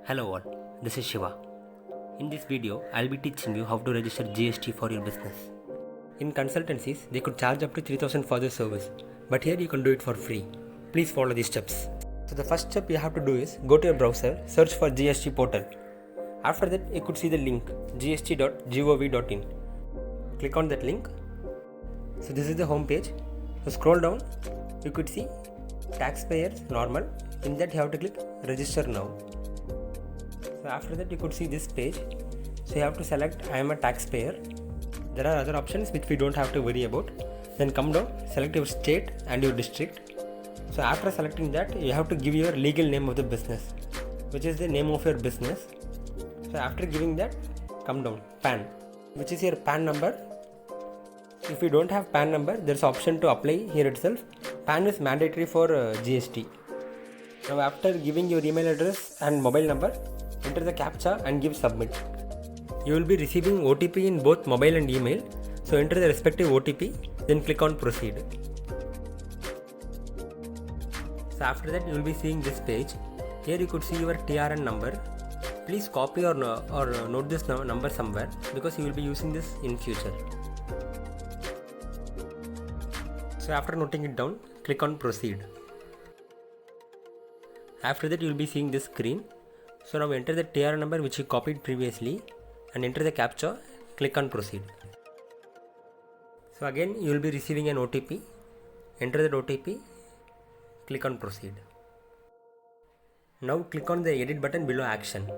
Hello all, this is Shiva. In this video, I'll be teaching you how to register GST for your business. In consultancies, they could charge up to 3000 for this service, but here you can do it for free. Please follow these steps. So the first step you have to do is go to your browser, search for GST portal. After that, you could see the link gst.gov.in. Click on that link. So this is the home page. So scroll down, you could see taxpayers normal. In that you have to click register now. So after that you could see this page. So you have to select I am a taxpayer. There are other options which we don't have to worry about. Then come down, select your state and your district. So after selecting that, you have to give your legal name of the business, which is the name of your business. So after giving that, come down, PAN, which is your PAN number. If you don't have PAN number, there's option to apply here itself. PAN is mandatory for GST. Now after giving your email address and mobile number, enter the CAPTCHA and give submit. You will be receiving OTP in both mobile and email. So enter the respective OTP, then click on proceed. So after that you will be seeing this page. Here you could see your TRN number. Please copy or note this number somewhere because you will be using this in future. So after noting it down, click on proceed. After that you will be seeing this screen. So now enter the TRN number which you copied previously and enter the CAPTCHA, click on proceed. So again you will be receiving an OTP, enter that OTP, click on proceed. Now click on the edit button below action.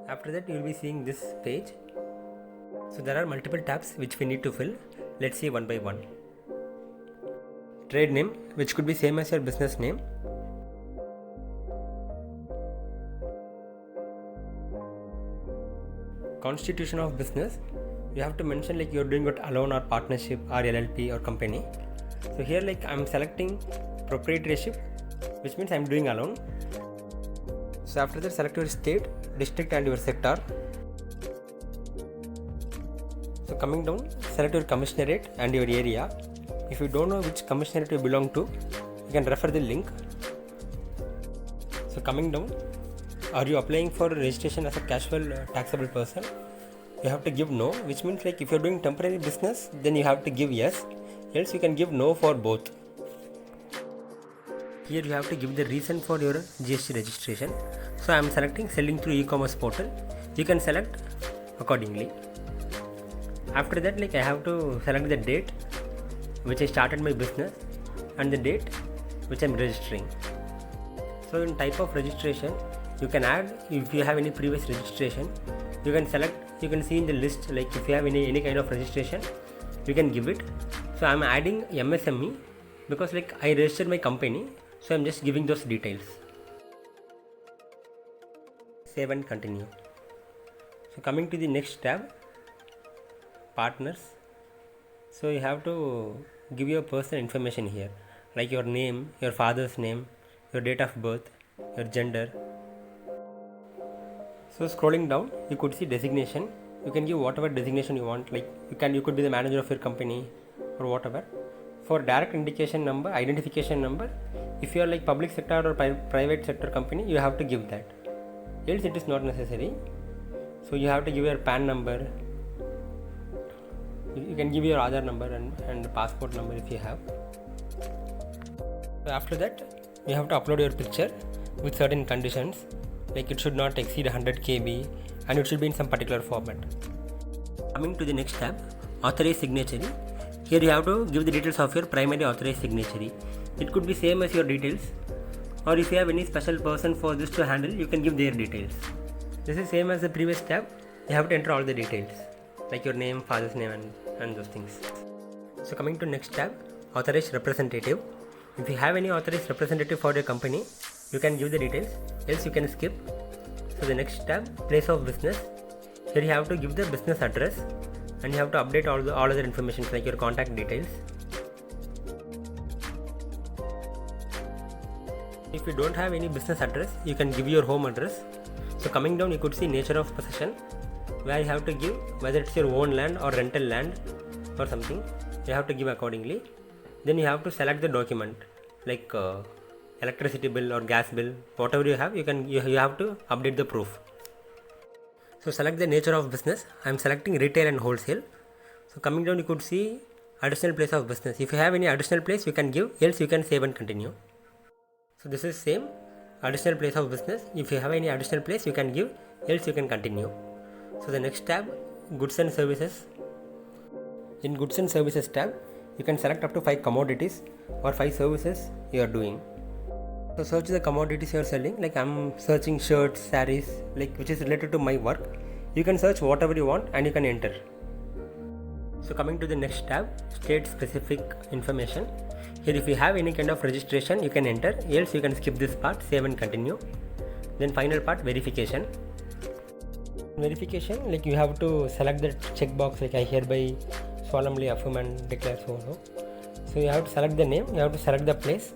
After that you will be seeing this page. So there are multiple tabs which we need to fill. Let's see one by one. Trade name, which could be same as your business name. Constitution of business, you have to mention like you're doing it alone or partnership or LLP or company. So here like I'm selecting proprietorship, which means I'm doing alone. So after that select your state, district and your sector. So coming down, select your commissionerate and your area. If you don't know which commissionerate you belong to, you can refer the link. So coming down, are you applying for registration as a casual taxable person? You have to give no, which means like if you're doing temporary business, then you have to give yes, else you can give no for both. Here you have to give the reason for your GST registration. So I am selecting selling through e-commerce portal. You can select accordingly. After that like I have to select the date which I started my business and the date which I am registering. So in type of registration, you can add if you have any previous registration. You can select, you can see in the list like if you have any kind of registration, you can give it. So I am adding MSME because like I registered my company, so I am just giving those details. Save and continue. So coming to the next tab, partners. So you have to give your personal information here, like your name, your father's name, your date of birth, your gender. So scrolling down, you could see designation. You can give whatever designation you want, like you could be the manager of your company or whatever. For direct indication number, identification number, if you are like public sector or private sector company, you have to give that. Else it is not necessary. So you have to give your PAN number. You can give your Aadhaar number and passport number if you have. So after that, you have to upload your picture with certain conditions, like it should not exceed 100 KB and it should be in some particular format. Coming to the next tab, authorized signatory. Here you have to give the details of your primary authorized signatory. It could be same as your details, or if you have any special person for this to handle, you can give their details. This is same as the previous tab. You have to enter all the details, like your name, father's name and those things. So coming to next tab, authorized representative. If you have any authorized representative for your company, you can give the details, else you can skip. So the next tab, place of business. Here you have to give the business address and you have to update all other information like your contact details. If you don't have any business address, you can give your home address. So coming down, you could see nature of possession, where you have to give whether it's your own land or rental land or something. You have to give accordingly. Then you have to select the document like electricity bill or gas bill, whatever you have, you have to update the proof. So select the nature of business. I am selecting retail and wholesale. So coming down, you could see additional place of business. If you have any additional place, you can give, else you can save and continue. So this is same additional place of business. If you have any additional place, you can give, else you can continue. So the next tab, goods and services. In goods and services tab, you can select up to 5 commodities or 5 services you are doing. So search the commodities you are selling. Like I'm searching shirts, sarees, like which is related to my work. You can search whatever you want and you can enter. So coming to the next tab, state specific information. Here if you have any kind of registration, you can enter, else you can skip this part, save and continue. Then final part, verification. Verification, like you have to select the checkbox, like I hereby solemnly affirm and declare so. So you have to select the name, you have to select the place,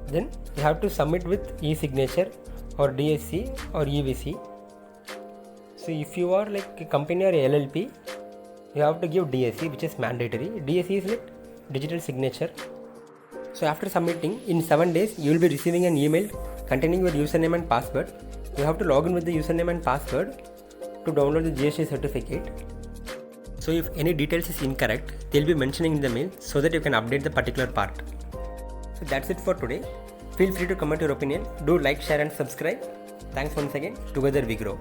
then you have to submit with e-signature or DSC or EVC. So if you are like a company or a LLP, you have to give DSC, which is mandatory. DSC is like digital signature. So after submitting, in 7 days, you will be receiving an email containing your username and password. You have to log in with the username and password to download the GST certificate. So if any details is incorrect, they'll be mentioning in the mail so that you can update the particular part. So that's it for today. Feel free to comment your opinion. Do like, share and subscribe. Thanks once again. Together we grow.